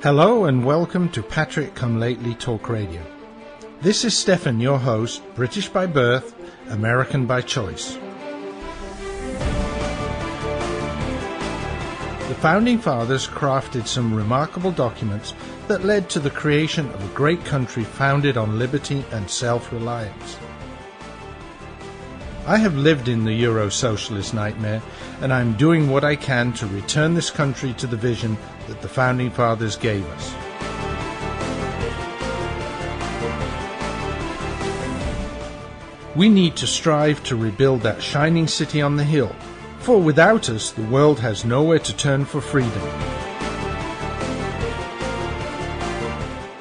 Hello and welcome to Patrick Come Lately Talk Radio. This is Stefan, your host, British by birth, American by choice. The Founding Fathers crafted some remarkable documents that led to the creation of a great country founded on liberty and self-reliance. I have lived in the Euro-socialist nightmare, and I'm doing what I can to return this country to the vision that the Founding Fathers gave us. We need to strive to rebuild that shining city on the hill, for without us, the world has nowhere to turn for freedom.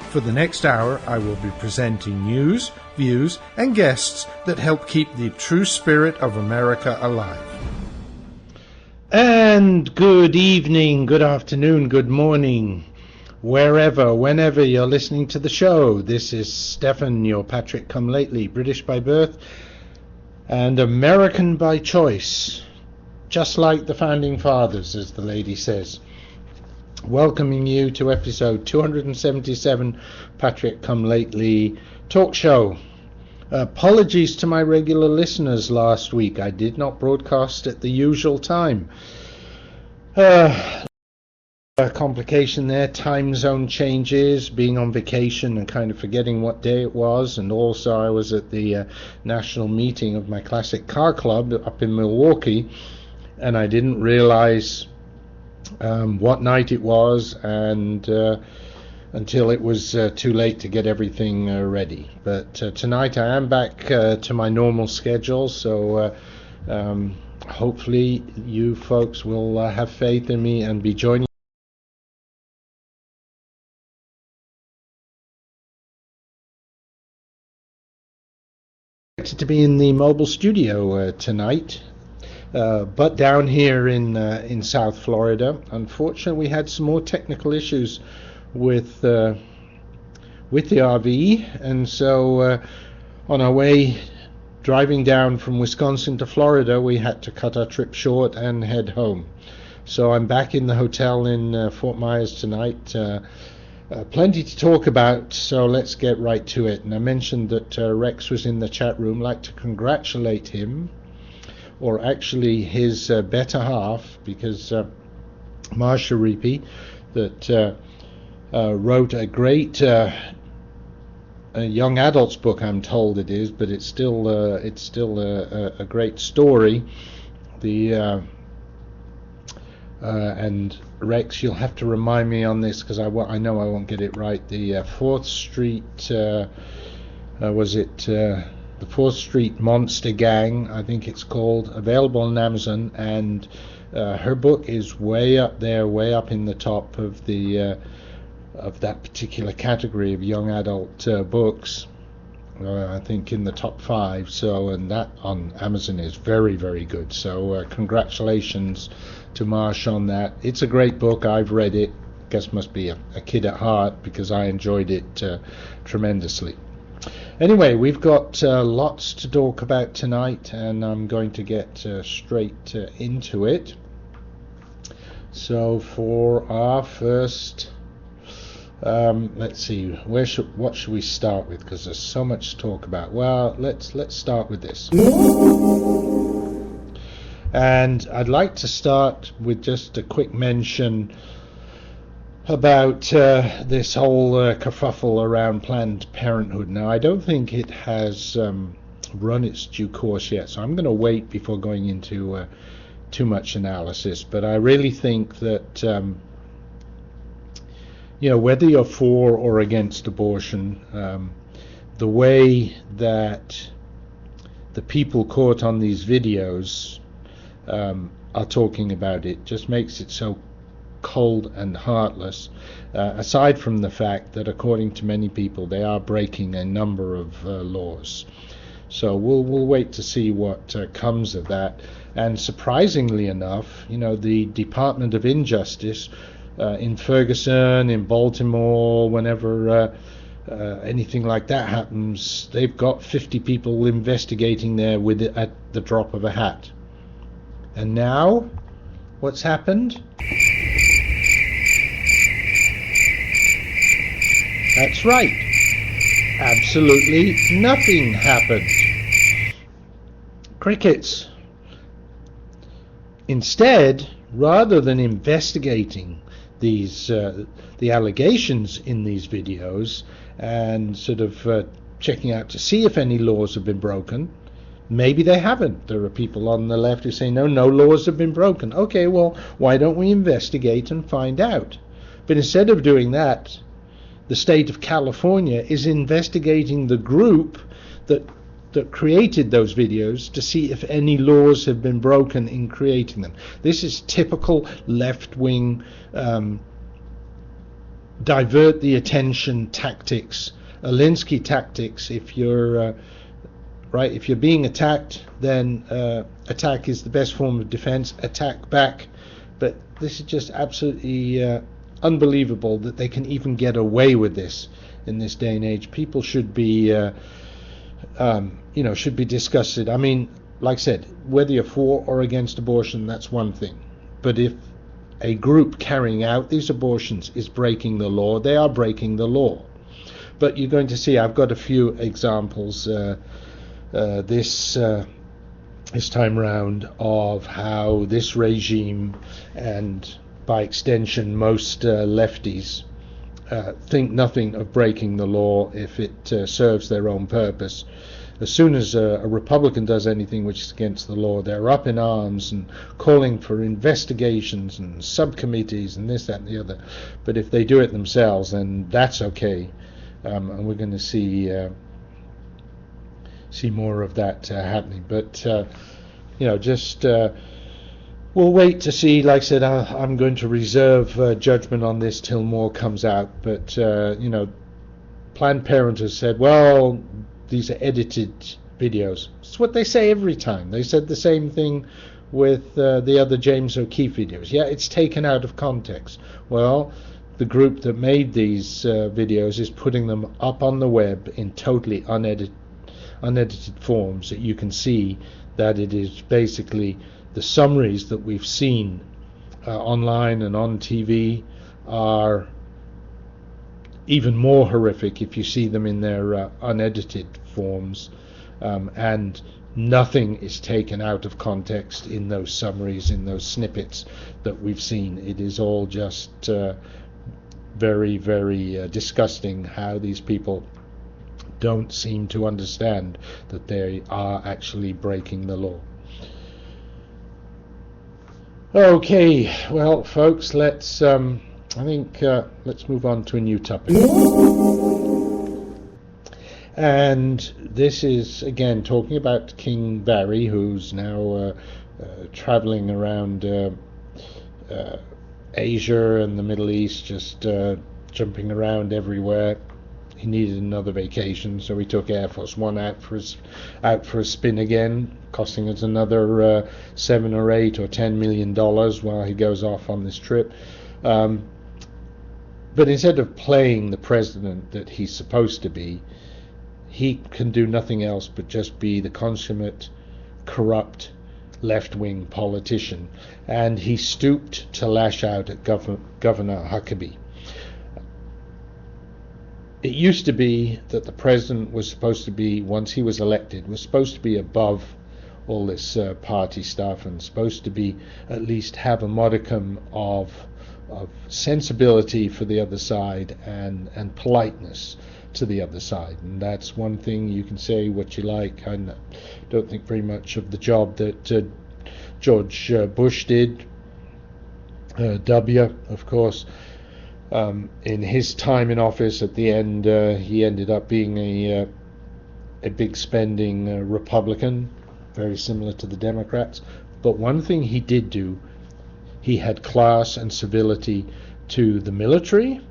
For the next hour, I will be presenting news, views, and guests that help keep the true spirit of America alive. And good evening, good afternoon, good morning, wherever, whenever you're listening to the show. This is Stefan, your Patrick Come Lately, British by birth and American by choice, just like the Founding Fathers, as the lady says. Welcoming you to episode 277, Patrick Come Lately Talk Show. Apologies to my regular listeners last week. I did not broadcast at the usual time. A complication there, time zone changes, being on vacation and kind of forgetting what day it was, and also I was at the national meeting of my classic car club up in Milwaukee, and I didn't realize what night it was, and until it was too late to get everything ready. But tonight I am back to my normal schedule, so hopefully you folks will have faith in me and be joining to be in the mobile studio tonight. But down here in South Florida, unfortunately, we had some more technical issues with the RV, and so on our way driving down from Wisconsin to Florida, we had to cut our trip short and head home. So I'm back in the hotel in Fort Myers tonight. Plenty to talk about, so let's get right to it. And I mentioned that Rex was in the chat room. I'd like to congratulate him, or actually his better half, because Marsha Reapy, that wrote a great young adults book, I'm told it is, but it's still a great story. And Rex, you'll have to remind me on this, because I know I won't get it right. The 4th Street, was it the 4th Street Monster Gang, I think it's called, available on Amazon, and her book is way up there, way up in the top of the of that particular category of young adult books. I think in the top 5. So, and that on Amazon is very, very good. So congratulations to Marsh on that. It's a great book. I've read it. Guess must be a kid at heart, because I enjoyed it tremendously. Anyway, we've got lots to talk about tonight, and I'm going to get straight into it. So for our first, let's see, what should we start with? Because there's so much to talk about. Well, let's start with this. And I'd like to start with just a quick mention about this whole kerfuffle around Planned Parenthood. Now, I don't think it has run its due course yet, so I'm going to wait before going into too much analysis. But I really think that whether you're for or against abortion, the way that the people caught on these videos are talking about it just makes it so cold and heartless, aside from the fact that according to many people they are breaking a number of laws. So we'll wait to see what comes of that. And surprisingly enough, the Department of Injustice in Ferguson, in Baltimore, whenever anything like that happens, they've got 50 people investigating there with it at the drop of a hat. And now, what's happened? That's right. Absolutely nothing happened. Crickets. Instead, rather than investigating these the allegations in these videos and sort of checking out to see if any laws have been broken, maybe they haven't. There are people on the left who say, no laws have been broken. Okay, well, why don't we investigate and find out? But instead of doing that, the state of California is investigating the group that created those videos to see if any laws have been broken in creating them. This is typical left-wing divert the attention tactics, Alinsky tactics. If you're if you're being attacked, then attack is the best form of defense. Attack back. But this is just absolutely unbelievable that they can even get away with this in this day and age. People should be should be disgusted. I mean, like I said, whether you're for or against abortion, that's one thing. But if a group carrying out these abortions is breaking the law, they are breaking the law. But you're going to see, I've got a few examples this time round of how this regime, and by extension most lefties, think nothing of breaking the law if it serves their own purpose. As soon as a Republican does anything which is against the law, they're up in arms and calling for investigations and subcommittees and this, that, and the other. But if they do it themselves, then that's okay. And we're going to see more of that happening. But we'll wait to see. Like I said, I'm going to reserve judgment on this till more comes out. But Planned Parenthood has said, well, these are edited videos. It's what they say every time. They said the same thing with the other James O'Keefe videos. Yeah, it's taken out of context. Well, the group that made these videos is putting them up on the web in totally unedited forms, that you can see that it is basically the summaries that we've seen online and on TV are even more horrific if you see them in their unedited forms, and nothing is taken out of context in those summaries, in those snippets that we've seen. It is all just very, very disgusting how these people don't seem to understand that they are actually breaking the law. Okay, well, folks, let's let's move on to a new topic. And this is, again, talking about King Barry, who's now traveling around Asia and the Middle East, just jumping around everywhere. He needed another vacation, so he took Air Force One out for a spin again, costing us another $7 or $8 or $10 million while he goes off on this trip. But instead of playing the president that he's supposed to be, he can do nothing else but just be the consummate, corrupt, left-wing politician. And he stooped to lash out at Governor Huckabee. It used to be that the president was supposed to be, once he was elected, was supposed to be above all this party stuff, and supposed to be at least have a modicum of sensibility for the other side and politeness to the other side. And that's one thing. You can say what you like. I don't think very much of the job that George Bush did, W, of course. In his time in office, at the end, he ended up being a big spending Republican, very similar to the Democrats. But one thing he did do, he had class and civility to the military,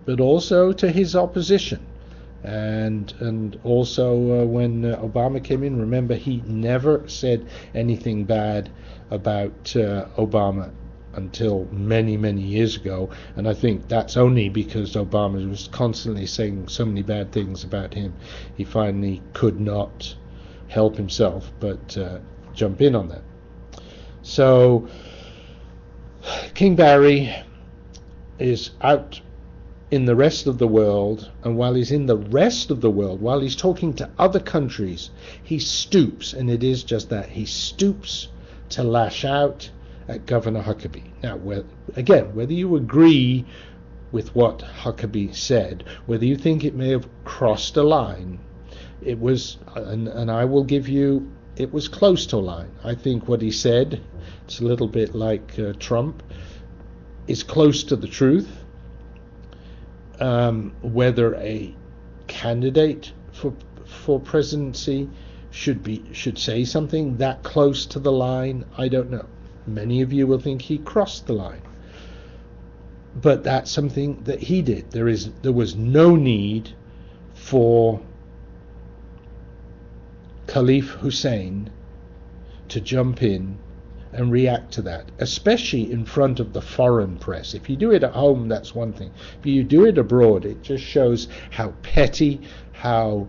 but also to his opposition. And also when Obama came in, remember, he never said anything bad about Obama until many, many years ago. And I think that's only because Obama was constantly saying so many bad things about him. He finally could not help himself but jump in on that. So King Barry is out in the rest of the world, and while he's in the rest of the world, while he's talking to other countries, he stoops, and it is just that, he stoops to lash out at Governor Huckabee. Now, again, whether you agree with what Huckabee said, whether you think it may have crossed a line, it was, and I will give you, it was close to a line. I think what he said, it's a little bit like Trump, is close to the truth. Whether a candidate for presidency should say something that close to the line, I don't know. Many of you will think he crossed the line, but that's something that he did. There was no need for Khalif Hussein to jump in and react to that, especially in front of the foreign press. If you do it at home, that's one thing. If you do it abroad, it just shows how petty, and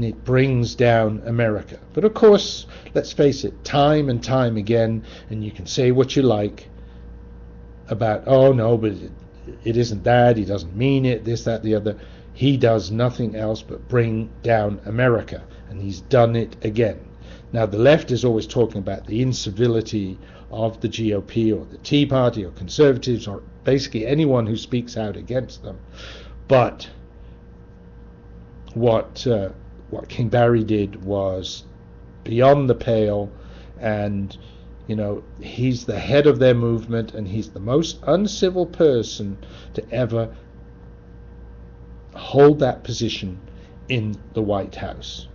it brings down America. But of course, let's face it, time and time again, and you can say what you like about, oh no, but it isn't that, he doesn't mean it, this, that, the other. He does nothing else but bring down America, and he's done it again. Now, the left is always talking about the incivility of the GOP or the Tea Party or conservatives or basically anyone who speaks out against them. But what King Barry did was beyond the pale, and he's the head of their movement, and he's the most uncivil person to ever hold that position in the White House.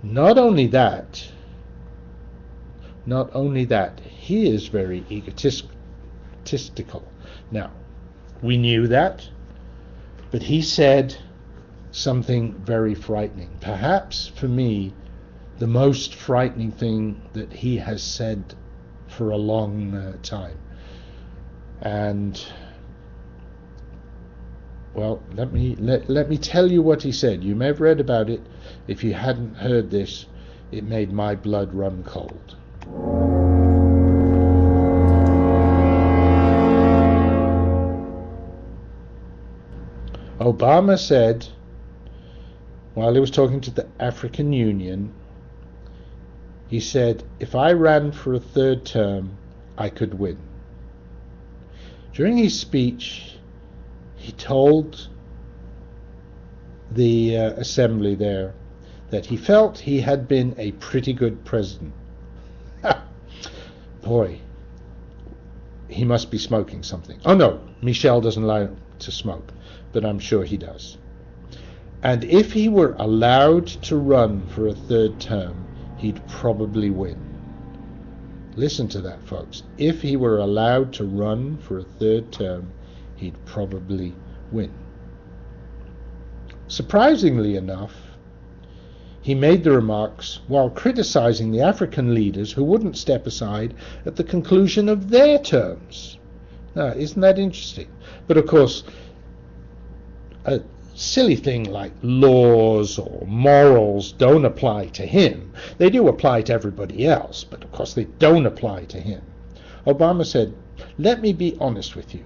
Not only that, he is very egotistical. Now, we knew that, but he said something very frightening. Perhaps, for me, the most frightening thing that he has said for a long time. And, well, let me tell you what he said. You may have read about it. If you hadn't heard this, it made my blood run cold. Obama said, while he was talking to the African Union, he said, if I ran for a third term, I could win. During his speech, he told the assembly there that he felt he had been a pretty good president. Boy, he must be smoking something. Oh no, Michelle doesn't allow him to smoke, but I'm sure he does. And if he were allowed to run for a third term, he'd probably win. Listen to that, folks. If he were allowed to run for a third term, he'd probably win. Surprisingly enough, he made the remarks while criticizing the African leaders who wouldn't step aside at the conclusion of their terms. Now, isn't that interesting? But of course, a silly thing like laws or morals don't apply to him. They do apply to everybody else, but of course they don't apply to him. Obama said, "Let me be honest with you.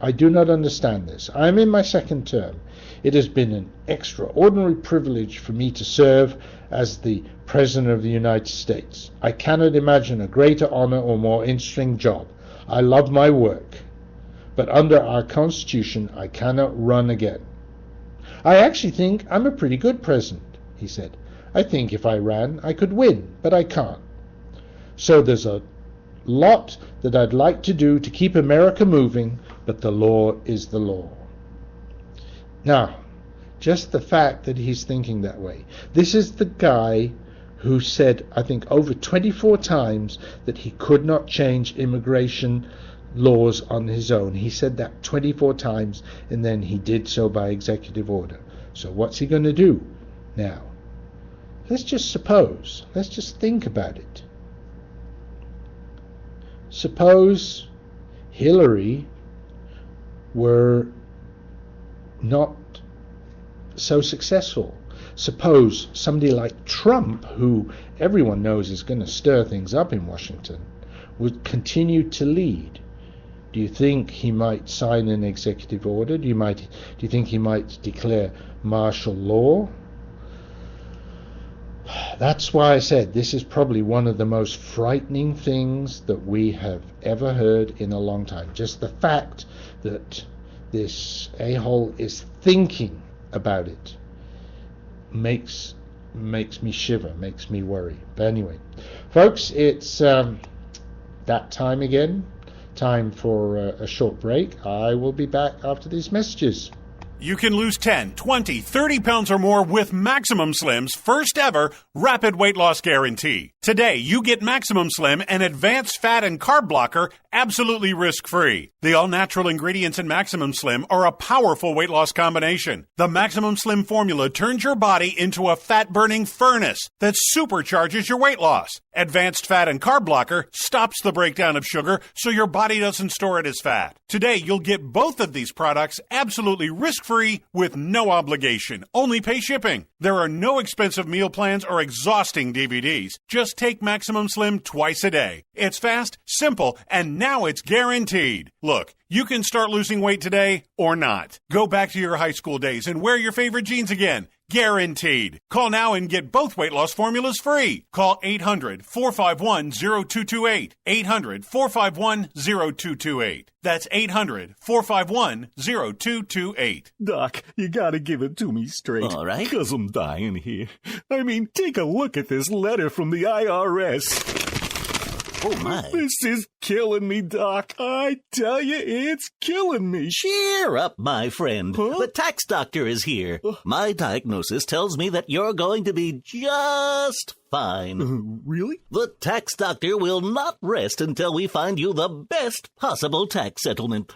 I do not understand this. I am in my second term. It has been an extraordinary privilege for me to serve as the President of the United States. I cannot imagine a greater honor or more interesting job. I love my work. But under our Constitution, I cannot run again. I actually think I'm a pretty good president," he said. "I think if I ran, I could win, but I can't. So there's a lot that I'd like to do to keep America moving, but the law is the law." Now, just the fact that he's thinking that way. This is the guy who said, I think, over 24 times that he could not change immigration laws on his own. He said that 24 times, and then he did so by executive order. So what's he going to do now? Let's just think about it. Suppose Hillary were not so successful. Suppose somebody like Trump, who everyone knows is going to stir things up in Washington, would continue to lead. Do you think he might sign an executive order? Do you think he might declare martial law? That's why I said this is probably one of the most frightening things that we have ever heard in a long time. Just the fact that this a-hole is thinking about it makes me shiver, makes me worry. But anyway, folks, it's that time again. Time for a short break. I will be back after these messages. You can lose 10, 20, 30 pounds or more with Maximum Slim's first ever rapid weight loss guarantee. Today, you get Maximum Slim, an advanced fat and carb blocker, absolutely risk-free. The all-natural ingredients in Maximum Slim are a powerful weight loss combination. The Maximum Slim formula turns your body into a fat-burning furnace that supercharges your weight loss. Advanced fat and carb blocker stops the breakdown of sugar so your body doesn't store it as fat. Today, you'll get both of these products absolutely risk-free with no obligation. Only pay shipping. There are no expensive meal plans or exhausting DVDs. Just take Maximum Slim twice a day. It's fast, simple, and now it's guaranteed. Look, you can start losing weight today or not. Go back to your high school days and wear your favorite jeans again. Guaranteed. Call now and get both weight loss formulas free. Call 800-451-0228. 800-451-0228. That's 800-451-0228. Doc, you gotta give it to me straight. All right. 'Cause I'm dying here. I mean, take a look at this letter from the IRS. Oh, my. This is killing me, Doc. I tell you, it's killing me. Cheer up, my friend. Huh? The tax doctor is here. My diagnosis tells me that you're going to be just fine. Really? The tax doctor will not rest until we find you the best possible tax settlement.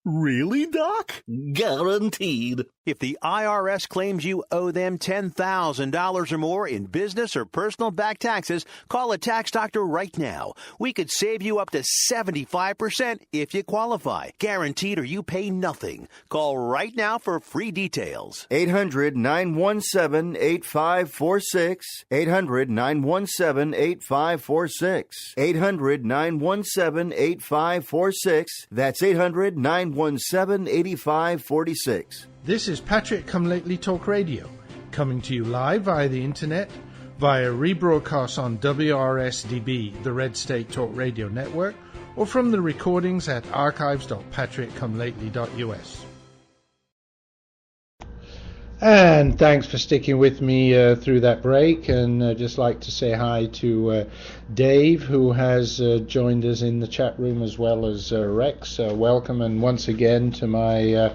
Really, Doc? Guaranteed. If the IRS claims you owe them $10,000 or more in business or personal back taxes, call a tax doctor right now. We could save you up to 75% if you qualify. Guaranteed or you pay nothing. Call right now for free details. 800-917-8546. 800-917-8546. 800-917-8546. That's 800-917-8546. This is Patrick Come Lately Talk Radio, coming to you live via the internet, via rebroadcast on WRSDB, the Red State Talk Radio Network, or from the recordings at archives.patrickcomelately.us. And thanks for sticking with me through that break, and I'd just like to say hi to Dave, who has joined us in the chat room, as well as Rex. Welcome, and once again to my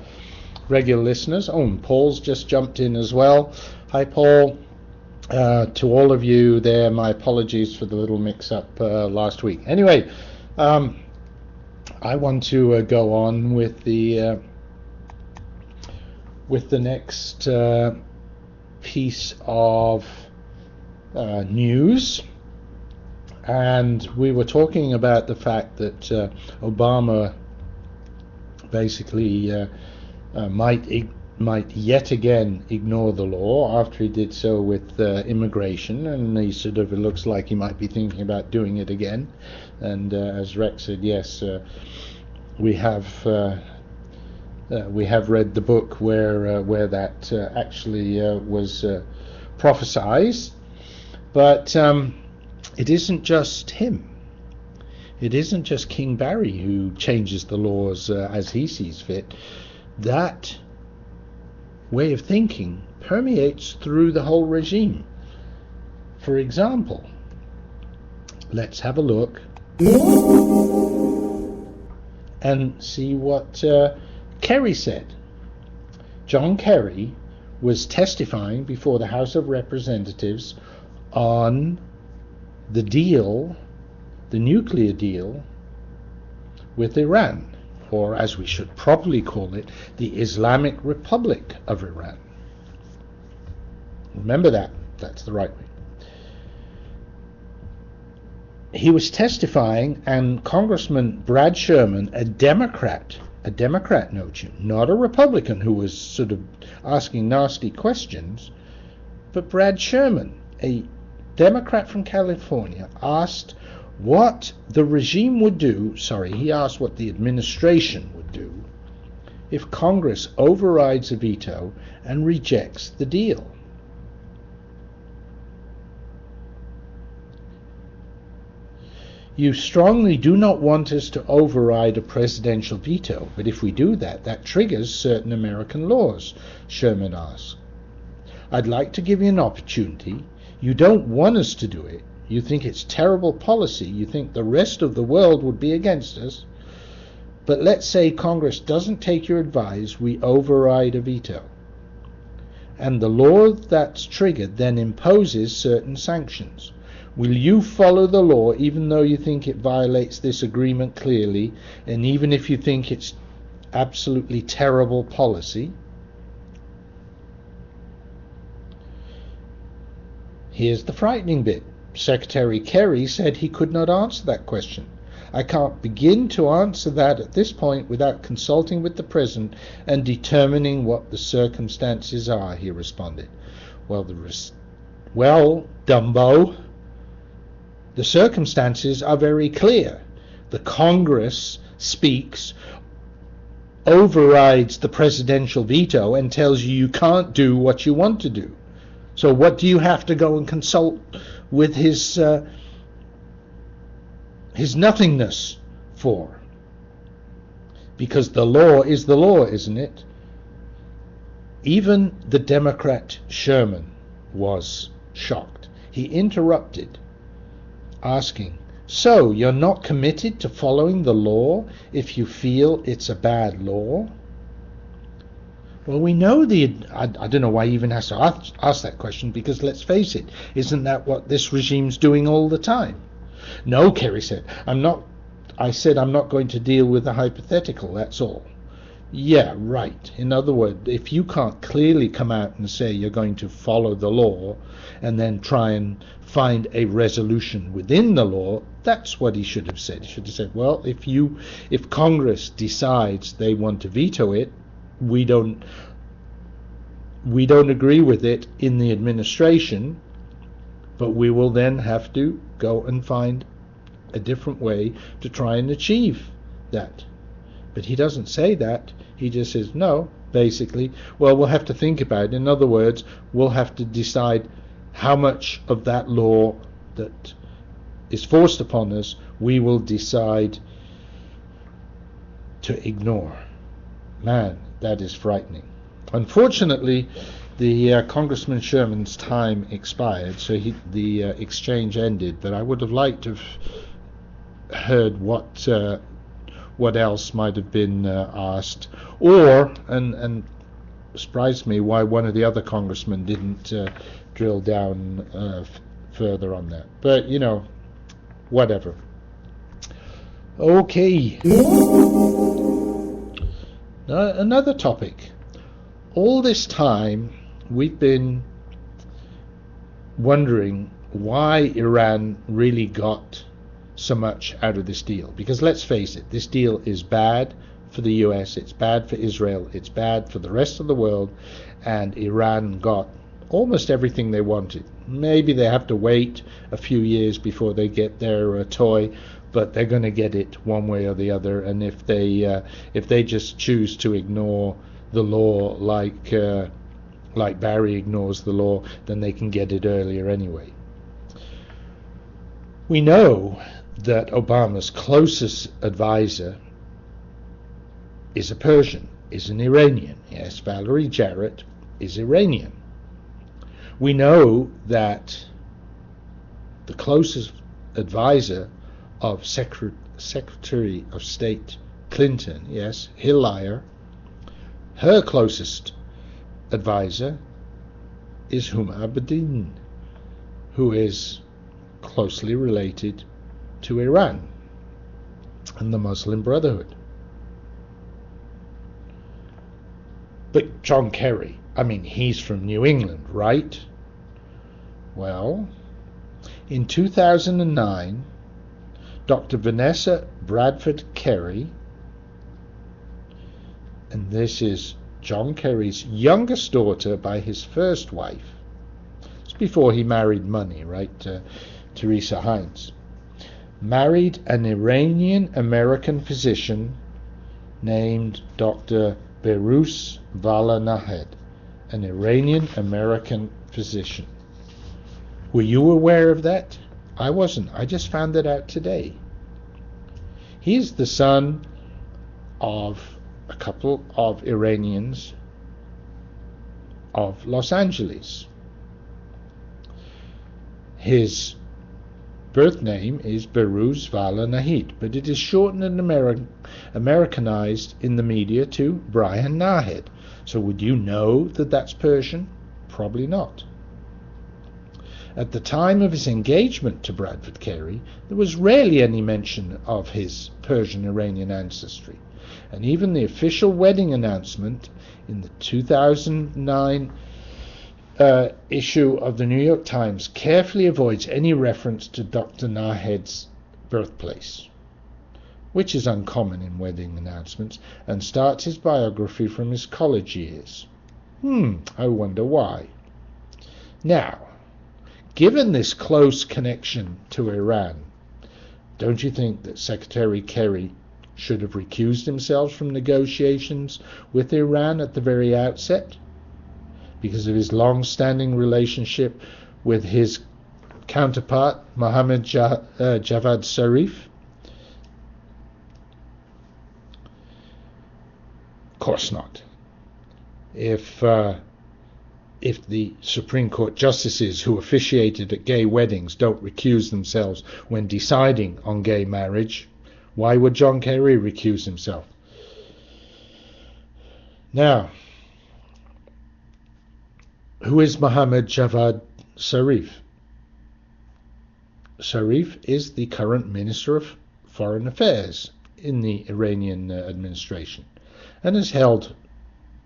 regular listeners. Oh, and Paul's just jumped in as well. Hi, Paul. To all of you there, my apologies for the little mix-up last week. Anyway, I want to go on with the next piece of news, and we were talking about the fact that Obama basically might yet again ignore the law after he did so with immigration, and he sort of, it looks like he might be thinking about doing it again. And as Rex said, yes, we have read the book where that actually was prophesied, but it isn't just him. It isn't just King Barry who changes the laws as he sees fit. That way of thinking permeates through the whole regime. For example, let's have a look and see what Kerry said. John Kerry was testifying before the House of Representatives on the deal, the nuclear deal with Iran, or as we should properly call it, the Islamic Republic of Iran. Remember that. That's the right way. He was testifying, and Congressman Brad Sherman, a Democrat, note you, not a Republican who was sort of asking nasty questions, but Brad Sherman, a Democrat from California, asked what the regime would do, he asked what the administration would do if Congress overrides a veto and rejects the deal. You strongly do not want us to override a presidential veto, but if we do that, that triggers certain American laws, Sherman asked. I'd like to give you an opportunity. You don't want us to do it. You think it's terrible policy. You think the rest of the world would be against us. But let's say Congress doesn't take your advice, we override a veto. And the law that's triggered then imposes certain sanctions. Will you follow the law even though you think it violates this agreement clearly, and even if you think it's absolutely terrible policy? Here's the frightening bit. Secretary Kerry said he could not answer that question. I can't begin to answer that at this point without consulting with the President and determining what the circumstances are, he responded. Well, Dumbo, the circumstances are very clear. The Congress speaks, overrides the presidential veto, and tells you can't do what you want to do. So what do you have to go and consult with his nothingness for? Because the law is the law, isn't it? Even the Democrat Sherman was shocked. He interrupted, asking, so you're not committed to following the law if you feel it's a bad law? Well, we know I don't know why he even has to ask that question, because let's face it, isn't that what this regime's doing all the time? No, Kerry said, I'm not going to deal with the hypothetical, that's all. Yeah, right. In other words, if you can't clearly come out and say you're going to follow the law and then try and find a resolution within the law, that's what he should have said. He should have said, well, if Congress decides they want to veto it, we don't agree with it in the administration, but we will then have to go and find a different way to try and achieve that. But he doesn't say that. He just says, no, basically, well, we'll have to think about it. In other words, we'll have to decide how much of that law that is forced upon us we will decide to ignore. Man, that is frightening. Unfortunately, the Congressman Sherman's time expired, so the exchange ended, but I would have liked to have heard what else might have been asked, or, and surprised me why one of the other congressmen didn't drill down further on that. But, whatever. Okay. Now, another topic. All this time, we've been wondering why Iran really got so much out of this deal. Because let's face it, this deal is bad for the US, it's bad for Israel, it's bad for the rest of the world, and Iran got almost everything they wanted. Maybe they have to wait a few years before they get their toy, but they're going to get it one way or the other. And if they just choose to ignore the law like Barry ignores the law, then they can get it earlier anyway. We know that Obama's closest advisor is a Persian, is an Iranian. Yes, Valerie Jarrett is Iranian. We know that the closest advisor of Secretary of State Clinton, yes, Hillyer, her closest advisor is Huma Abedin, who is closely related to Iran and the Muslim Brotherhood. But John Kerry, he's from New England, right? Well, in 2009, Dr. Vanessa Bradford Kerry, and this is John Kerry's youngest daughter by his first wife. It's before he married money, right? Teresa Heinz. married an Iranian-American physician named Dr. Behruz Valanahed, an Iranian-American physician. Were you aware of that? I wasn't. I just found it out today. He's the son of a couple of Iranians of Los Angeles. His birth name is Behruz Valanahed, but it is shortened and Americanized in the media to Brian Nahed. So would you know that that's Persian? Probably not. At the time of his engagement to Bradford Carey, there was rarely any mention of his Persian-Iranian ancestry, and even the official wedding announcement in the 2009 issue of the New York Times carefully avoids any reference to Dr. Nahed's birthplace, which is uncommon in wedding announcements, and starts his biography from his college years. I wonder why. Now, given this close connection to Iran, don't you think that Secretary Kerry should have recused himself from negotiations with Iran at the very outset because of his long-standing relationship with his counterpart, Mohammad Javad Zarif? Of course not. If the Supreme Court justices who officiated at gay weddings don't recuse themselves when deciding on gay marriage, why would John Kerry recuse himself? Now, who is Mohammad Javad Zarif? Zarif is the current Minister of Foreign Affairs in the Iranian administration and has held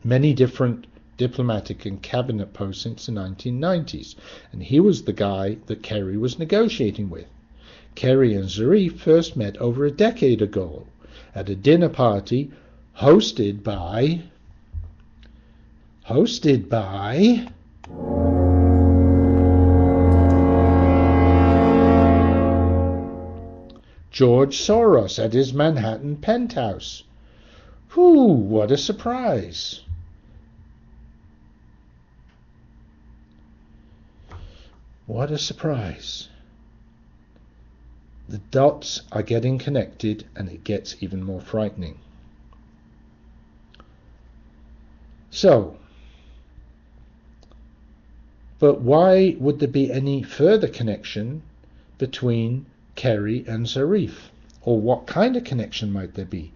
many different diplomatic and cabinet posts since the 1990s, and he was the guy that Kerry was negotiating with. Kerry and Zarif first met over a decade ago at a dinner party hosted by George Soros at his Manhattan penthouse. What a surprise. What a surprise. The dots are getting connected, and it gets even more frightening. So, but why would there be any further connection between Kerry and Zarif? Or what kind of connection might there be?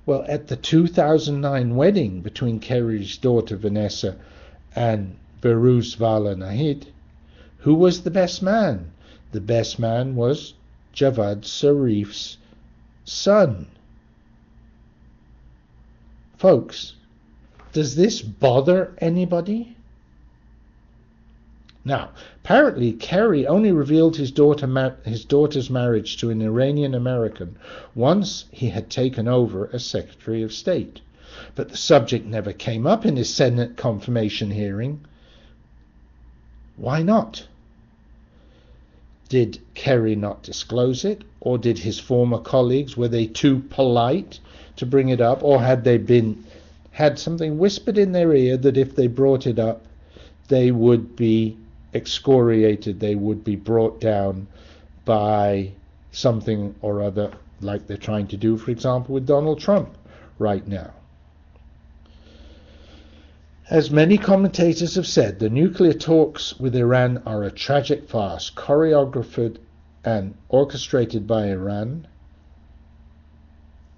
Well, at the 2009 wedding between Kerry's daughter Vanessa and Behruz Valanahed, who was the best man? The best man was Javad Zarif's son. Folks, does this bother anybody? Now, apparently Kerry only revealed his daughter's marriage to an Iranian American once he had taken over as Secretary of State. But the subject never came up in his Senate confirmation hearing. Why not? Did Kerry not disclose it? Or did his former colleagues, were they too polite to bring it up? Or had they had something whispered in their ear that if they brought it up, they would be excoriated, they would be brought down by something or other, like they're trying to do, for example, with Donald Trump right now? As many commentators have said, the nuclear talks with Iran are a tragic farce, choreographed and orchestrated by Iran.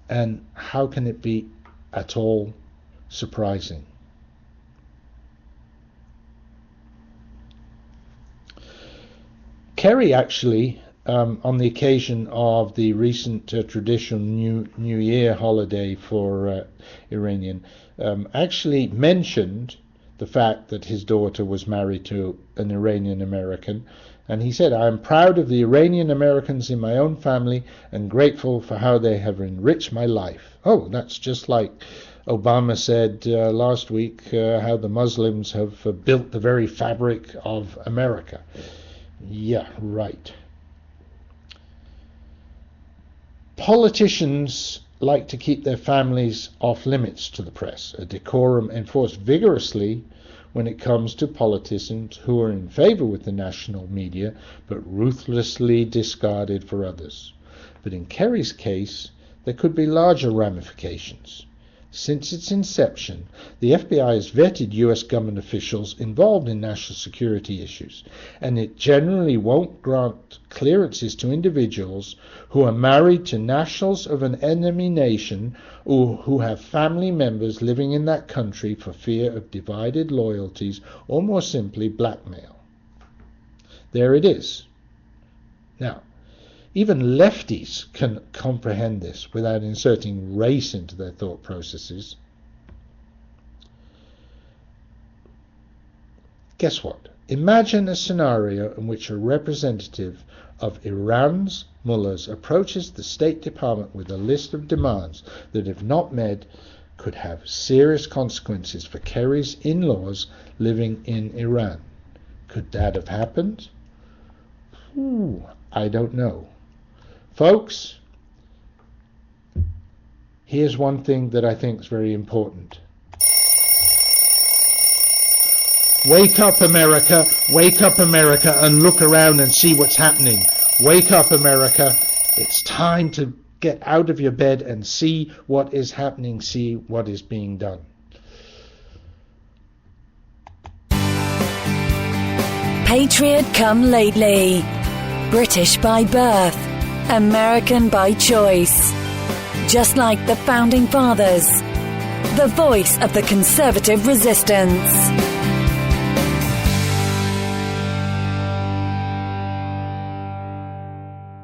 And how can it be at all surprising? Kerry actually, on the occasion of the recent traditional New Year holiday for Iranian, actually mentioned the fact that his daughter was married to an Iranian American, and he said, "I am proud of the Iranian Americans in my own family and grateful for how they have enriched my life." Oh, that's just like Obama said last week, how the Muslims have built the very fabric of America. Yeah, right. Politicians like to keep their families off limits to the press, a decorum enforced vigorously when it comes to politicians who are in favor with the national media but ruthlessly discarded for others. But in Kerry's case, there could be larger ramifications. Since its inception, the FBI has vetted US government officials involved in national security issues, and it generally won't grant clearances to individuals who are married to nationals of an enemy nation or who have family members living in that country for fear of divided loyalties or, more simply, blackmail. There it is. Now, even lefties can comprehend this without inserting race into their thought processes. Guess what? Imagine a scenario in which a representative of Iran's mullahs approaches the State Department with a list of demands that, if not met, could have serious consequences for Kerry's in-laws living in Iran. Could that have happened? I don't know. Folks, here's one thing that I think is very important. Wake up, America, and look around and see what's happening. Wake up, America. It's time to get out of your bed and see what is happening, see what is being done. Patriot come lately. British by birth. American by choice. Just like the Founding Fathers. The voice of the conservative resistance.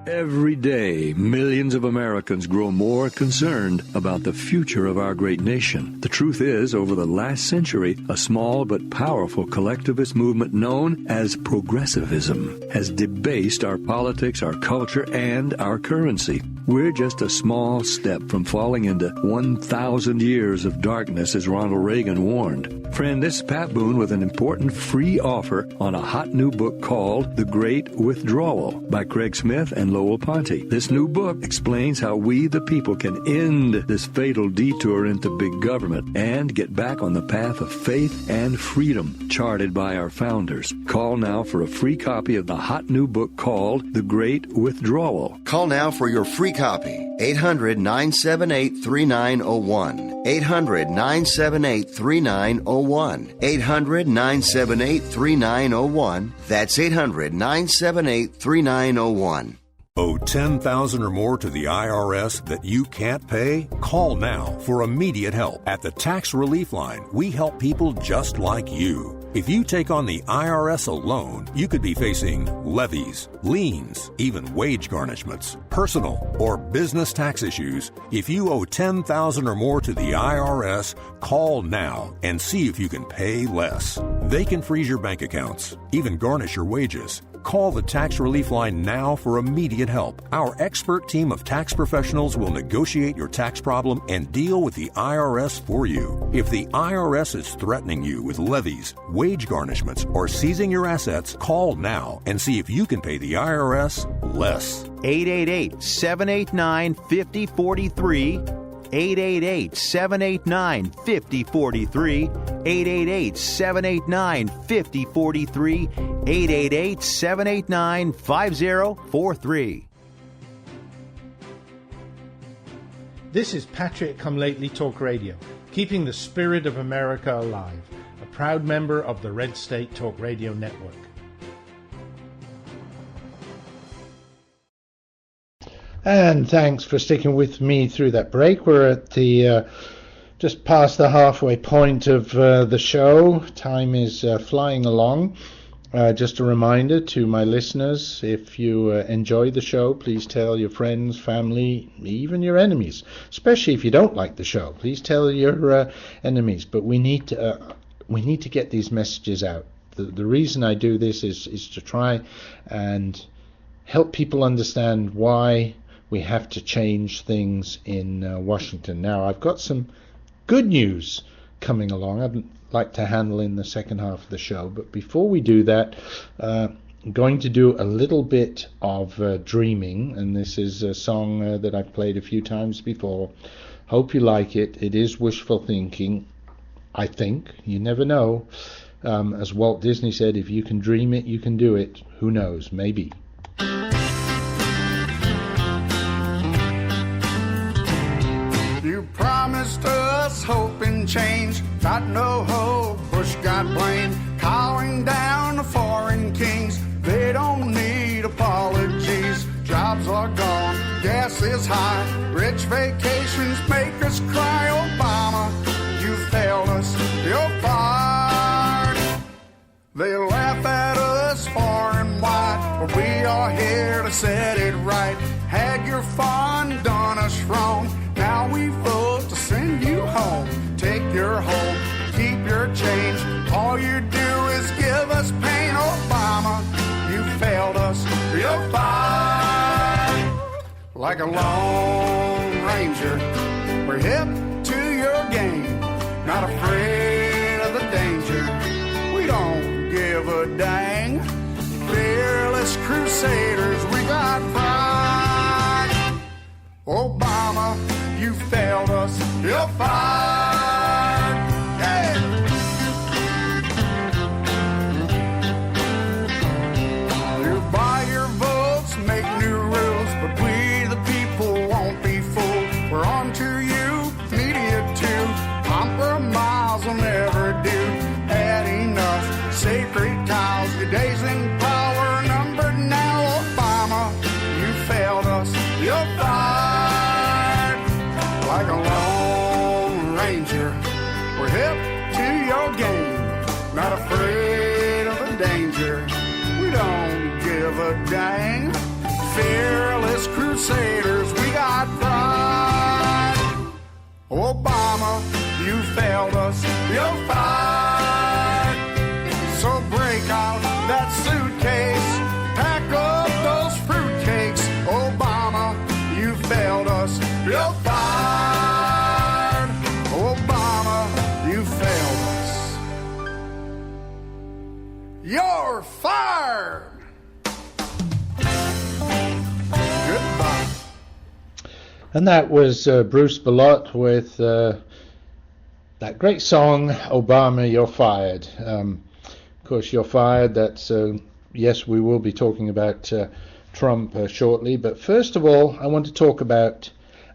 Every day, millions of Americans grow more concerned about the future of our great nation. The truth is, over the last century, a small but powerful collectivist movement known as progressivism has debased our politics, our culture, and our currency. We're just a small step from falling into 1,000 years of darkness, as Ronald Reagan warned. Friend, this is Pat Boone with an important free offer on a hot new book called The Great Withdrawal by Craig Smith and Lowell Ponte. This new book explains how we, the people, can end this fatal detour into big government and get back on the path of faith and freedom charted by our founders. Call now for a free copy of the hot new book called The Great Withdrawal. Call now for your free copy. 800-978-3901. 800-978-3901. 800-978-3901. That's 800-978-3901. Owe $10,000 or more to the IRS that you can't pay? Call now for immediate help. At the Tax Relief Line, we help people just like you. If you take on the IRS alone, you could be facing levies, liens, even wage garnishments, personal or business tax issues. If you owe $10,000 or more to the IRS, call now and see if you can pay less. They can freeze your bank accounts, even garnish your wages. Call the Tax Relief Line now for immediate help. Our expert team of tax professionals will negotiate your tax problem and deal with the IRS for you. If the IRS is threatening you with levies, wage garnishments, or seizing your assets, call now and see if you can pay the IRS less. 888-789-5043. 888-789-5043. 888-789-5043. 888-789-5043. This is Patriot Come Lately Talk Radio, keeping the spirit of America alive, a proud member of the Red State Talk Radio Network. And thanks for sticking with me through that break. We're at the just past the halfway point of the show. Time is flying along. Just a reminder to my listeners, if you enjoy the show, please tell your friends, family, even your enemies. Especially if you don't like the show, please tell your enemies. But we need to get these messages out. The reason I do this is to try and help people understand why we have to change things in Washington. Now, I've got some good news coming along I'd like to handle in the second half of the show, but before we do that, going to do a little bit of dreaming, and this is a song that I've played a few times before. Hope you like it. It is wishful thinking, I think. You never know. As Walt Disney said, if you can dream it, you can do it. Who knows? Maybe. You promised us hope and change. Got no hope, Bush got blamed. Calling down the foreign kings. They don't need apologies. Jobs are gone, gas is high. Rich vacations make us cry. Obama, you failed us, you're fired. They laugh at us far and wide, but we are here to set it right. Had your fun, done us wrong. Now we vote to send you home. Take your home, keep your change. All you do is give us pain. Obama, you failed us, you're fired. Like a lone ranger, we're hip to your game. Not afraid of the danger, we don't give a dang. Fearless crusaders, we got pride. Obama, you failed us, you're fired. Yeah. You buy your votes, make new rules, but we the people won't be fooled. We're on to you, media too. Compromise will never do. Had enough sacred cows, your days in power numbered now. Obama, you failed us, you're fired. Like a lone ranger, we're hip to your game. Not afraid of the danger, we don't give a dang. Fearless crusaders, we got pride. Obama, you failed us, you're fired. So break out that suitcase, pack up those fruitcakes. Obama, you failed us, you're fired. Obama, you failed us, you're fired. Goodbye. And that was Bruce Ballot with that great song, Obama, You're Fired. Of course, you're fired. That's, yes, we will be talking about Trump shortly. But first of all, I want to talk about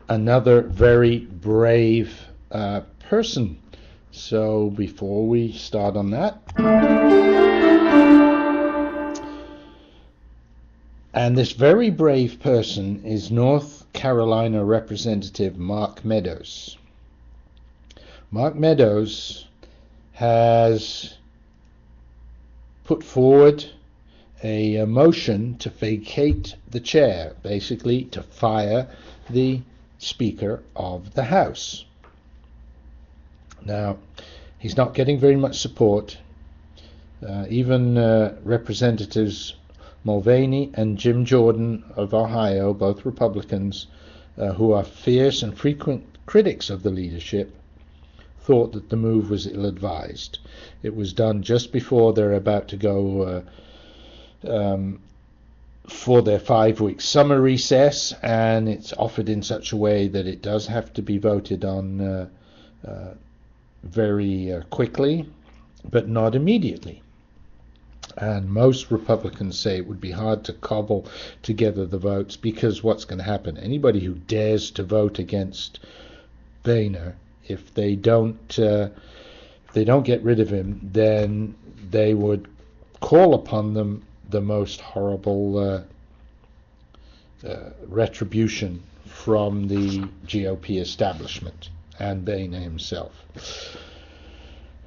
another very brave person. So before we start on that, and this very brave person is North Carolina Representative Mark Meadows. Mark Meadows has put forward a motion to vacate the chair, basically to fire the Speaker of the House. Now, he's not getting very much support. Even Representatives Mulvaney and Jim Jordan of Ohio, both Republicans, who are fierce and frequent critics of the leadership, thought that the move was ill-advised. It was done just before they're about to go for their 5-week summer recess, and it's offered in such a way that it does have to be voted on very quickly, but not immediately. And most Republicans say it would be hard to cobble together the votes, because what's going to happen? Anybody who dares to vote against Boehner, if they don't get rid of him, then they would call upon them the most horrible retribution from the GOP establishment and Boehner himself.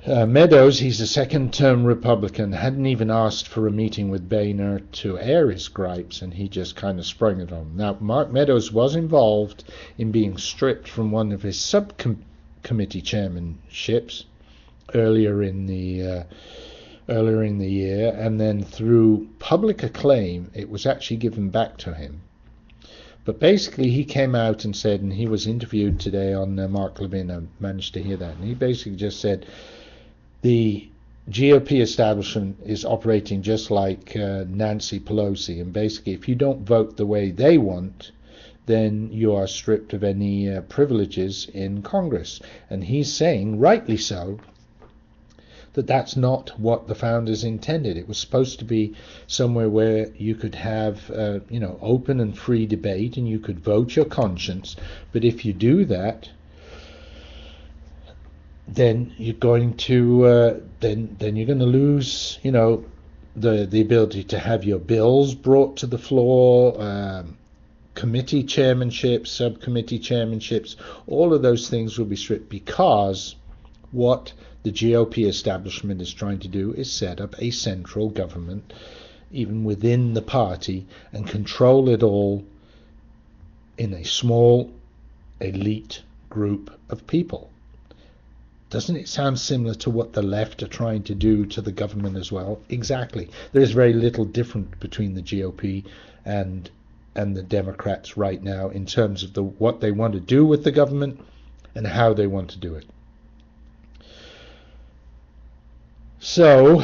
Meadows, he's a second-term Republican, hadn't even asked for a meeting with Boehner to air his gripes, and he just kind of sprung it on him. Now, Mark Meadows was involved in being stripped from one of his subcommittee chairmanships earlier in the year, and then through public acclaim, it was actually given back to him. But basically, he came out and said, and he was interviewed today on Mark Levin, I managed to hear that, and he basically just said, the GOP establishment is operating just like Nancy Pelosi, and basically if you don't vote the way they want, then you are stripped of any privileges in Congress. And he's saying, rightly so, that that's not what the founders intended. It was supposed to be somewhere where you could have open and free debate, and you could vote your conscience. But if you do that, then you're going to then you're going to lose the ability to have your bills brought to the floor, committee chairmanships, subcommittee chairmanships. All of those things will be stripped, because what the GOP establishment is trying to do is set up a central government, even within the party, and control it all in a small elite group of people. Doesn't it sound similar to what the left are trying to do to the government as well? Exactly. There is very little different between the GOP and the Democrats right now in terms of what they want to do with the government and how they want to do it. So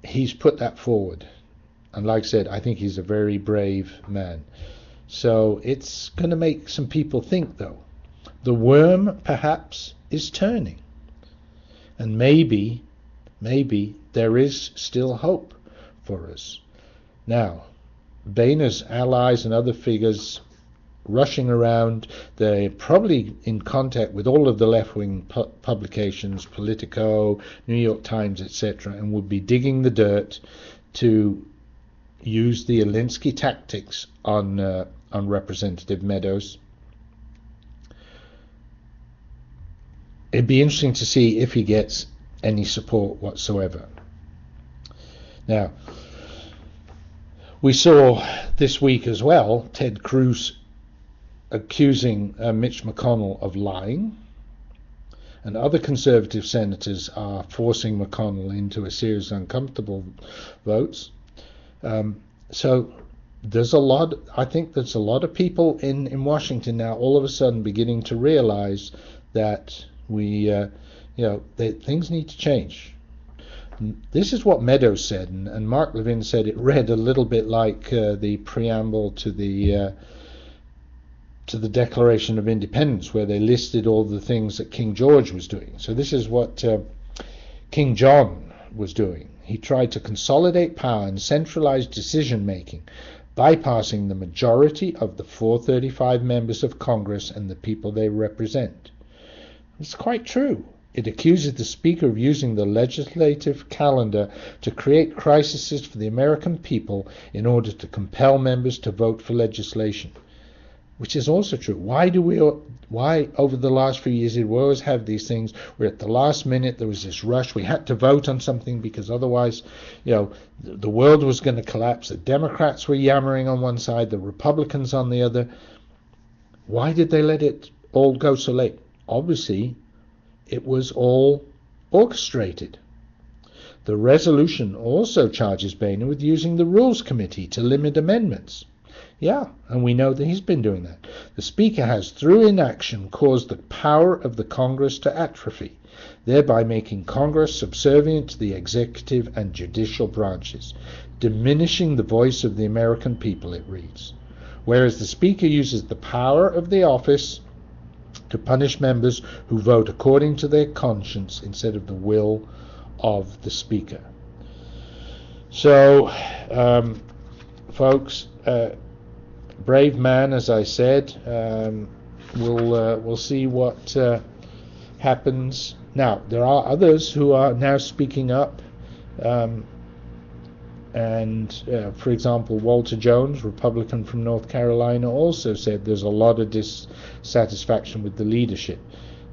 he's put that forward, and like I said, I think he's a very brave man. So it's going to make some people think, though. The worm perhaps is turning, and maybe there is still hope for us. Now, Boehner's allies and other figures rushing around, they're probably in contact with all of the left-wing publications, Politico, New York Times, etc., and would be digging the dirt to use the Alinsky tactics on Representative Meadows. It'd be interesting to see if he gets any support whatsoever. Now, we saw this week as well Ted Cruz accusing Mitch McConnell of lying, and other conservative senators are forcing McConnell into a series of uncomfortable votes. So there's I think there's a lot of people in Washington now all of a sudden beginning to realize that things need to change. This is what Meadows said, and Mark Levin said it read a little bit like the preamble to the Declaration of Independence, where they listed all the things that King George was doing. So this is what King John was doing. He tried to consolidate power and centralize decision-making, bypassing the majority of the 435 members of Congress and the people they represent. It's quite true. It accuses the Speaker of using the legislative calendar to create crises for the American people in order to compel members to vote for legislation, which is also true. Why over the last few years did we always have these things where at the last minute there was this rush, we had to vote on something because otherwise, the world was going to collapse. The Democrats were yammering on one side, the Republicans on the other. Why did they let it all go so late? Obviously, it was all orchestrated. The resolution also charges Boehner with using the Rules Committee to limit amendments. Yeah, and we know that he's been doing that. The Speaker has, through inaction, caused the power of the Congress to atrophy, thereby making Congress subservient to the executive and judicial branches, diminishing the voice of the American people, it reads. Whereas the Speaker uses the power of the office to punish members who vote according to their conscience instead of the will of the Speaker. So, folks, brave man, as I said. We'll see what happens. Now, there are others who are now speaking up. For example, Walter Jones, Republican from North Carolina, also said there's a lot of dissatisfaction with the leadership.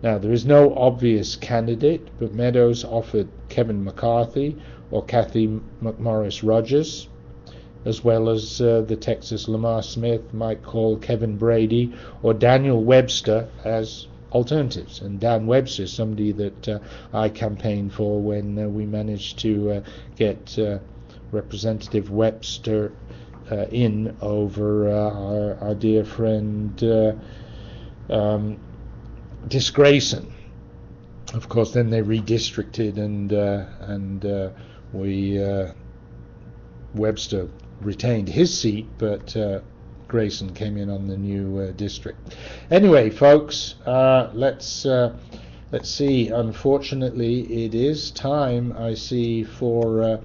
Now, there is no obvious candidate, but Meadows offered Kevin McCarthy or Kathy McMorris Rogers, as well as the Texas Lamar Smith might call Kevin Brady or Daniel Webster as alternatives. And Dan Webster is somebody that I campaigned for when we managed to get Representative Webster in over our dear friend Dick Grayson. of course, then they redistricted, and Webster retained his seat, but Grayson came in on the new district. Anyway, folks, let's see. Unfortunately, it is time, I see, for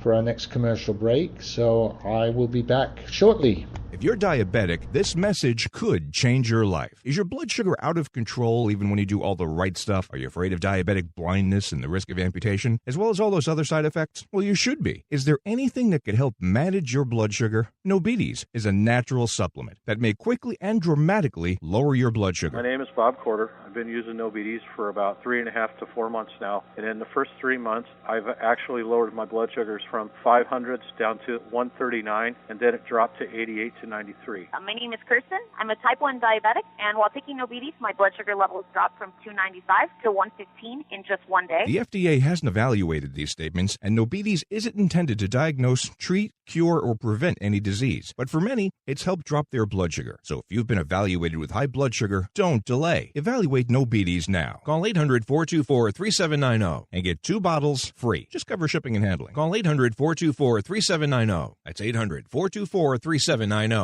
our next commercial break, so I will be back shortly. If you're diabetic, this message could change your life. Is your blood sugar out of control even when you do all the right stuff? Are you afraid of diabetic blindness and the risk of amputation, as well as all those other side effects? Well, you should be. Is there anything that could help manage your blood sugar? Nobetes is a natural supplement that may quickly and dramatically lower your blood sugar. My name is Bob Corder. I've been using Nobetes for about 3.5 to 4 months now, and in the first 3 months, I've actually lowered my blood sugars from 500s down to 139, and then it dropped to 88 to 93. My name is Kirsten. I'm a type 1 diabetic, and while taking Nobetes, my blood sugar levels dropped from 295 to 115 in just 1 day. The FDA hasn't evaluated these statements, and Nobetes isn't intended to diagnose, treat, cure, or prevent any disease. But for many, it's helped drop their blood sugar. So if you've been evaluated with high blood sugar, don't delay. Evaluate Nobetes now. Call 800-424-3790 and get 2 bottles free. Just cover shipping and handling. Call 800-424-3790. That's 800-424-3790.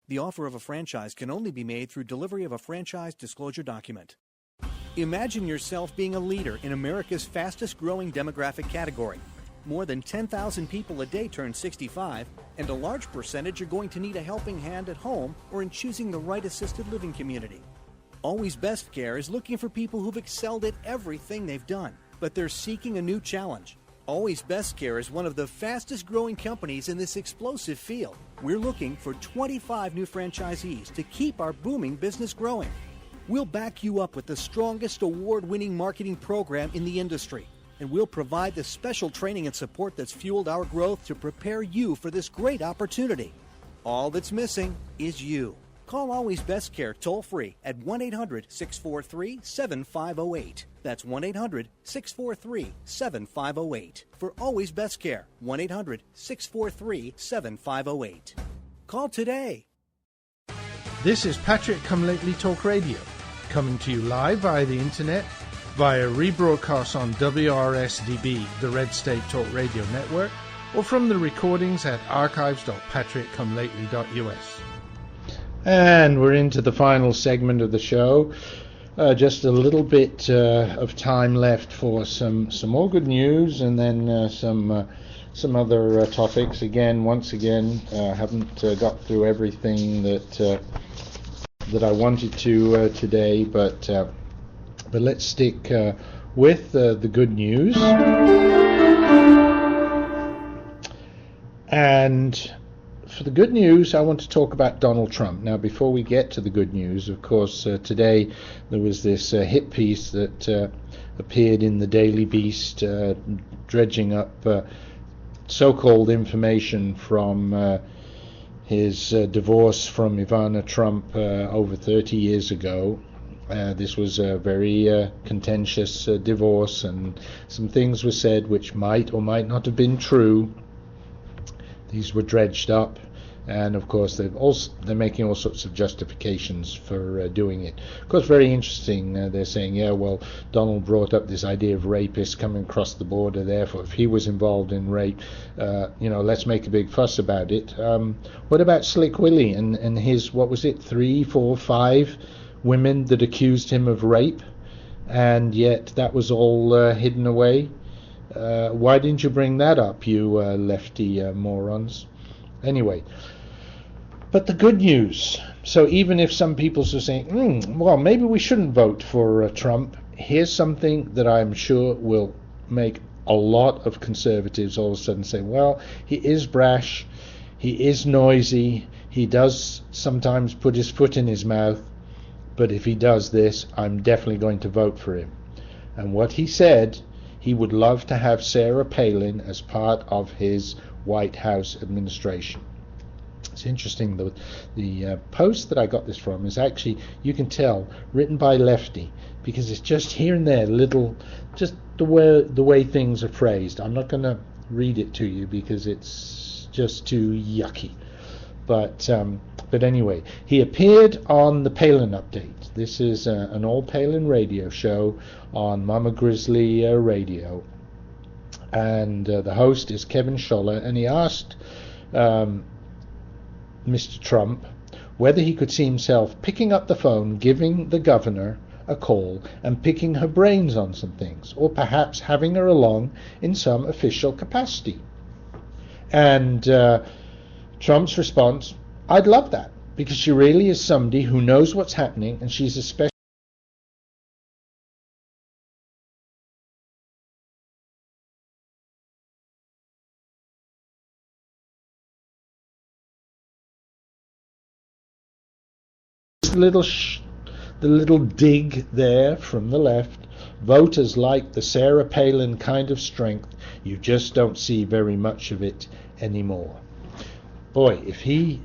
The offer of a franchise can only be made through delivery of a franchise disclosure document. Imagine yourself being a leader in America's fastest growing demographic category. More than 10,000 people a day turn 65, and a large percentage are going to need a helping hand at home or in choosing the right assisted living community. Always Best Care is looking for people who've excelled at everything they've done, but they're seeking a new challenge. Always Best Care is one of the fastest growing companies in this explosive field. We're looking for 25 new franchisees to keep our booming business growing. We'll back you up with the strongest award-winning marketing program in the industry, and we'll provide the special training and support that's fueled our growth to prepare you for this great opportunity. All that's missing is you. Call Always Best Care toll-free at 1-800-643-7508. That's 1-800-643-7508. For Always Best Care, 1-800-643-7508. Call today. This is Patrick Come Lately Talk Radio, coming to you live via the internet, via rebroadcast on WRSDB, the Red State Talk Radio Network, or from the recordings at archives.patrickcomelately.us. And we're into the final segment of the show. Just a little bit of time left for some more good news, and then some other topics. Once again, haven't got through everything that I wanted to today, but let's stick with the good news. And for the good news, I want to talk about Donald Trump. Now, before we get to the good news, of course, today there was this hit piece that appeared in the Daily Beast, dredging up so-called information from his divorce from Ivana Trump over 30 years ago. This was a very contentious divorce, and some things were said which might or might not have been true. These were dredged up, and of course they're making all sorts of justifications for doing it. Of course, very interesting. They're saying, yeah, well, Donald brought up this idea of rapists coming across the border. Therefore, if he was involved in rape, let's make a big fuss about it. What about Slick Willie and his, what was it, 3, 4, 5 women that accused him of rape, and yet that was all hidden away? Why didn't you bring that up, you lefty morons? Anyway, but the good news. So even if some people are saying, well, maybe we shouldn't vote for Trump, here's something that I'm sure will make a lot of conservatives all of a sudden say, well, he is brash, he is noisy, he does sometimes put his foot in his mouth, but if he does this, I'm definitely going to vote for him. And what he said, he would love to have Sarah Palin as part of his White House administration. It's interesting, the post that I got this from is actually, you can tell, written by Lefty, because it's just here and there, little, just the way things are phrased. I'm not going to read it to you because it's just too yucky. But anyway, he appeared on the Palin update. This is an All Palin radio show on Mama Grizzly Radio. And the host is Kevin Scholler, and he asked Mr. Trump whether he could see himself picking up the phone, giving the governor a call, and picking her brains on some things, or perhaps having her along in some official capacity. And Trump's response, I'd love that, because she really is somebody who knows what's happening, and she's especially the little dig there from the left. Voters like the Sarah Palin kind of strength. You just don't see very much of it anymore. Boy, if he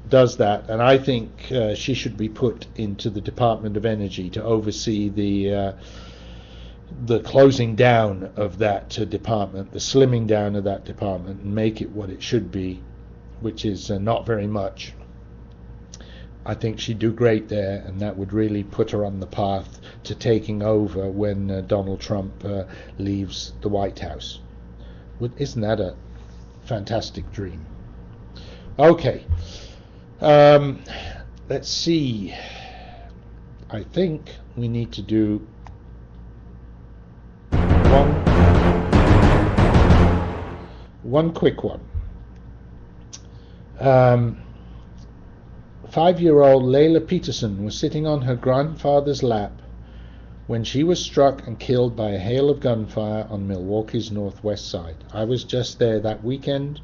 does that, and I think she should be put into the Department of Energy to oversee the closing down of that department, the slimming down of that department, and make it what it should be, which is not very much. I think she'd do great there, and that would really put her on the path to taking over when Donald Trump leaves the White House. Isn't that a fantastic dream? Okay. Let's see. I think we need to do one quick one. 5-year-old Layla Peterson was sitting on her grandfather's lap when she was struck and killed by a hail of gunfire on Milwaukee's northwest side. I was just there that weekend.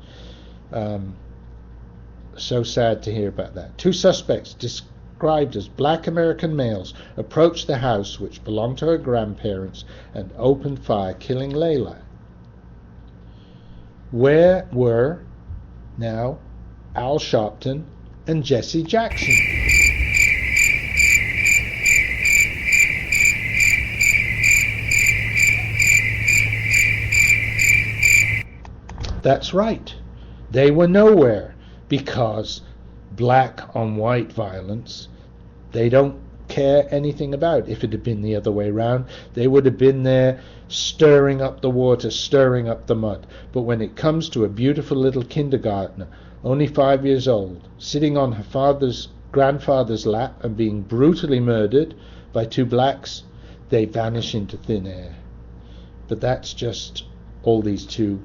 So sad to hear about that. 2 suspects described as black American males approached the house, which belonged to her grandparents, and opened fire, killing Layla. Where were now Al Sharpton and Jesse Jackson? That's right. They were nowhere, because black on white violence, they don't care anything about. If it had been the other way around, they would have been there stirring up the water, stirring up the mud. But when it comes to a beautiful little kindergartner, only 5 years old, sitting on her grandfather's lap and being brutally murdered by 2 blacks, they vanish into thin air. But that's just all these 2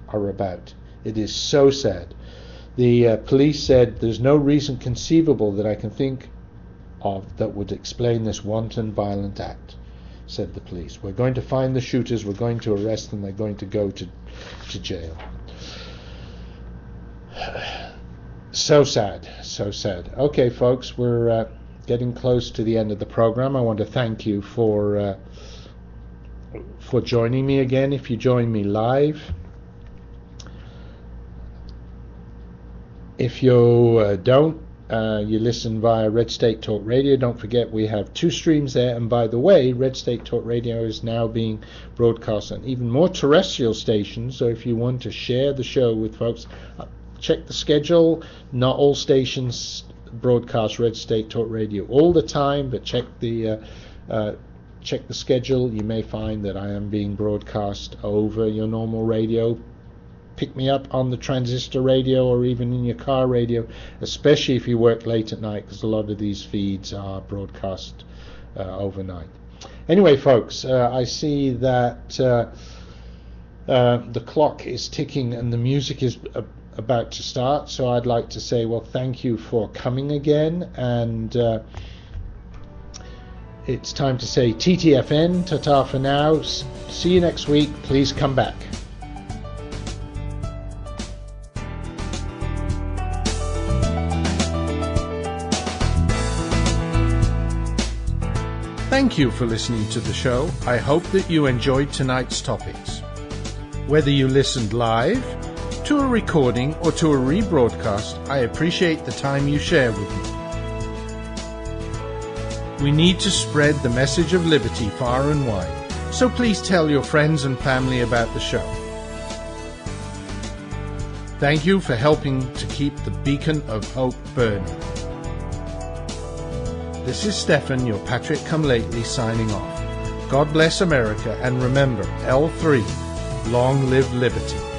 are about. It is so sad. The police said there's no reason conceivable that I can think of that would explain this wanton violent act, said the police. We're going to find the shooters, we're going to arrest them, they're going to go to jail. So sad, so sad. Okay, folks, we're getting close to the end of the program. I want to thank you for joining me again. If you join me live, if you don't, you listen via Red State Talk Radio. Don't forget we have 2 streams there, and by the way, Red State Talk Radio is now being broadcast on even more terrestrial stations, so if you want to share the show with folks, check the schedule. Not all stations broadcast Red State Talk Radio all the time, but check the schedule. You may find that I am being broadcast over your normal radio. Pick me up on the transistor radio or even in your car radio, especially if you work late at night, because a lot of these feeds are broadcast overnight. Anyway, folks, I see that the clock is ticking and the music is about to start, so I'd like to say, well, thank you for coming again, and it's time to say TTFN, ta-ta for now. See you next week. Please come back. Thank you for listening to the show. I hope that you enjoyed tonight's topics. Whether you listened live, to a recording, or to a rebroadcast, I appreciate the time you share with me. We need to spread the message of liberty far and wide, so please tell your friends and family about the show. Thank you for helping to keep the beacon of hope burning. This is Stefan, your Patrick Come Lately, signing off. God bless America, and remember, L3, long live liberty.